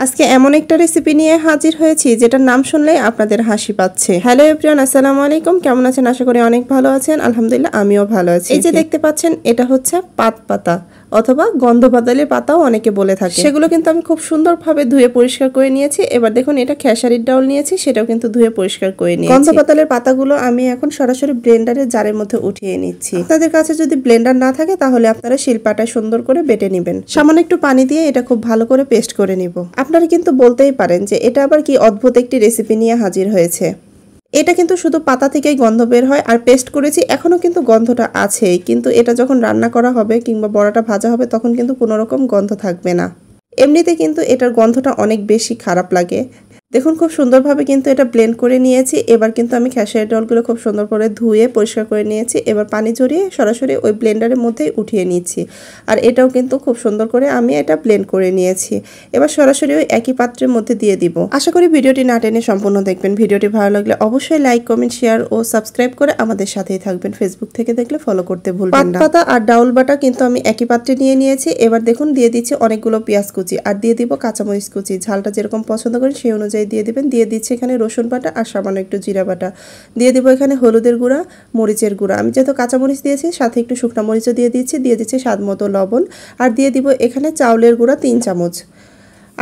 আজকে এমন একটা রেসিপি নিয়ে হাজির হয়েছি যেটার নাম শুনলেই আপনাদের হাসি পাচ্ছে। হ্যালো এভরিওয়ান, আসসালামু আলাইকুম। কেমন আছেন? আশা করি অনেক ভালো আছেন। আলহামদুলিল্লাহ আমিও ভালো আছি। এই যে দেখতে পাচ্ছেন, এটা হচ্ছে পাত পাতা অথবা গন্ধপাতালের পাতাও অনেকে বলে থাকে। সেগুলো কিন্তু আমি খুব সুন্দরভাবে ধুয়ে পরিষ্কার করে নিয়েছি। এবার দেখুন, এটা খেসারির ডাউল নিয়েছি, সেটাও কিন্তু ধুয়ে পরিষ্কার করে নিয়েছি। গন্ধপাতালের পাতাগুলো আমি এখন সরাসরি ব্লেন্ডারের জারের মধ্যে উঠিয়ে নিচ্ছি। আপনাদের কাছে যদি ব্লেন্ডার না থাকে তাহলে আপনারা শিলপাটায় সুন্দর করে বেটে নেবেন। সামান্য একটু পানি দিয়ে এটা খুব ভালো করে পেস্ট করে নিব। আপনারা কিন্তু বলতেই পারেন যে এটা আবার কি অদ্ভুত একটি রেসিপি নিয়ে হাজির হয়েছে। এটা কিন্তু শুধু পাতা থেকেই গন্ধ বের হয়, আর পেস্ট করেছি এখনো কিন্তু গন্ধটা আছেই, কিন্তু এটা যখন রান্না করা হবে কিংবা বড়াটা ভাজা হবে তখন কিন্তু কোনো রকম গন্ধ থাকবে না। এমনিতে কিন্তু এটার গন্ধটা অনেক বেশি খারাপ লাগে। দেখুন খুব সুন্দরভাবে কিন্তু এটা ব্লেন্ড করে নিয়েছি। এবার কিন্তু আমি খেসারির ডালগুলো খুব সুন্দর করে ধুয়ে পরিষ্কার করে নিয়েছি। এবার পানি ঝরিয়ে সরাসরি ওই ব্লেন্ডারের মধ্যেই উঠিয়ে নিচ্ছি। আর এটাও কিন্তু খুব সুন্দর করে আমি এটা ব্লেন্ড করে নিয়েছি। এবার সরাসরি ওই একই পাত্রের মধ্যে দিয়ে দিব। আশা করি ভিডিওটি না টেনে সম্পূর্ণ দেখবেন। ভিডিওটি ভালো লাগলে অবশ্যই লাইক, কমেন্ট, শেয়ার ও সাবস্ক্রাইব করে আমাদের সাথেই থাকবেন। ফেসবুক থেকে দেখলে ফলো করতে ভুলবেন না। পাতা আর ডাউল বাটা কিন্তু আমি একই পাত্রে নিয়ে নিয়েছি। এবার দেখুন দিয়ে দিচ্ছি অনেকগুলো পেঁয়াজ কুচি, আর দিয়ে দিব কাঁচামরিচ কুচি। ঝালটা যেরকম পছন্দ করেন সেই অনুযায়ী দিয়ে দিবেন। দিয়ে দিচ্ছি এখানে রসুন বাটা আর সামান্য একটু জিরা বাটা। দিয়ে দিব এখানে হলুদের গুঁড়া, মরিচের গুঁড়া। আমি যেহেতু কাঁচামরিচ দিয়েছি সাথে একটু শুকনো মরিচও দিয়ে দিচ্ছি। দিয়ে দিচ্ছি স্বাদ মতো লবণ, আর দিয়ে দিব এখানে চাউলের গুঁড়া 3 চামচ।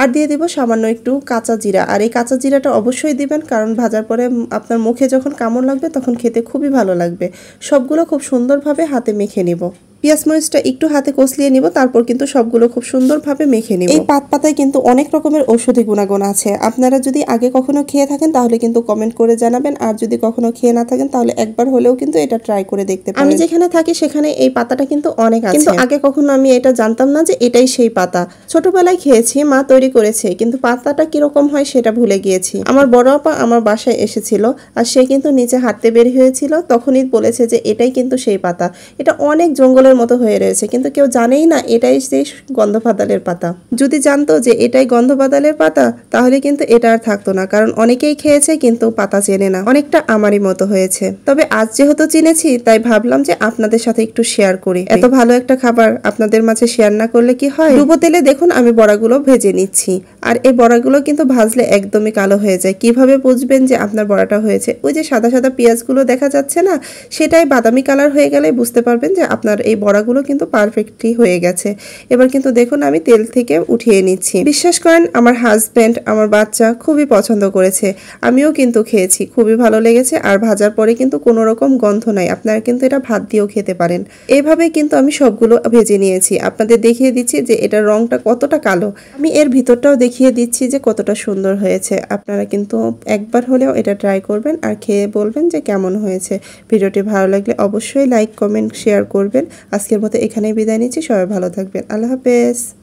আর দিয়ে দিব সামান্য একটু কাঁচা জিরা। আর এই কাঁচা জিরাটা অবশ্যই দিবেন, কারণ ভাজার পরে আপনার মুখে যখন কামড় লাগবে তখন খেতে খুবই ভালো লাগবে। সবগুলো খুব সুন্দরভাবে হাতে মেখে নিব। পেঁয়াজ মরিচটা একটু হাতে কষলিয়ে নিব, তারপর কিন্তু সবগুলো খুব সুন্দরভাবে মেখে নিব। এই পাত পাতায় কিন্তু অনেক রকমের ঔষধি গুণাগুণ আছে। আপনারা যদি আগে কখনো খেয়ে থাকেন তাহলে কিন্তু কমেন্ট করে জানাবেন, আর যদি কখনো খেয়ে না থাকেন তাহলে একবার হলেও কিন্তু এটা ট্রাই করে দেখতে পারেন। আমি যেখানে থাকি সেখানে এই পাতাটা কিন্তু অনেক আছে, কিন্তু আগে কখনো আমি এটা জানতাম না যে এটাই সেই পাতা। ছোটবেলায় খেয়েছি, মা তৈরি করেছে, কিন্তু পাতাটা কিরকম হয় সেটা ভুলে গিয়েছি। আমার বড় আপা আমার বাসায় এসেছিল, আর সে কিন্তু নিচে হাঁটতে বের হয়েছিল, তখনই বলেছে যে এটাই কিন্তু সেই পাতা। এটা অনেক জঙ্গলের মতো হয়ে রয়েছে, কিন্তু কেউ জানেই না এটাই সেই গন্ধপাতালের পাতা। যদি জানতো যে এটাই গন্ধপাতালের পাতা তাহলে কিন্তু এটা আর থাকতো না, কারণ অনেকেই খেয়েছে কিন্তু পাতা চেনে না। অনেকটা আমারই মতো হয়েছে। তবে আজ যেহেতু চিনেছি তাই ভাবলাম যে আপনাদের সাথে একটু শেয়ার করি। এত ভালো একটা খাবার আপনাদের মাঝে শেয়ার না করলে কি হয়। ডুবো তেলে দেখুন আমি বড়াগুলো ভেজে নিচ্ছি, আর এই বড়াগুলো কিন্তু ভাজলে একদমই কালো হয়ে যায়। কিভাবে বুঝবেন যে আপনার বড়াটা হয়েছে? ওই যে সাদা সাদা পেঁয়াজগুলো দেখা যাচ্ছে না, সেটাই বাদামি কালার হয়ে গেলে বুঝতে পারবেন যে আপনার এই বড়াগুলো কিন্তু পারফেক্টলি হয়ে গেছে। এবার কিন্তু দেখুন আমি তেল থেকে উঠিয়ে নিচ্ছি। বিশ্বাস করেন আমার হাজব্যান্ড, আমার বাচ্চা খুবই পছন্দ করেছে, আমিও কিন্তু খেয়েছি, খুবই ভালো লেগেছে। আর ভাজার পরে কিন্তু কোনো রকম গন্ধ নাই। আপনারা কিন্তু এটা ভাত দিয়েও খেতে পারেন। এইভাবে কিন্তু আমি সবগুলো ভেজে নিয়েছি। আপনাদের দেখিয়ে দিচ্ছি যে এটার রংটা কতটা কালো। আমি এর ভিতরটাও দেখিয়ে দিচ্ছি যে কতটা সুন্দর হয়েছে। আপনারা কিন্তু একবার হলেও এটা ট্রাই করবেন আর খেয়ে বলবেন যে কেমন হয়েছে। ভিডিওটি ভালো লাগলে অবশ্যই লাইক, কমেন্ট, শেয়ার করবেন। আজকের মতো এখানেই বিদায় নিচ্ছি। সবাই ভালো থাকবেন। আল্লাহ হাফেজ।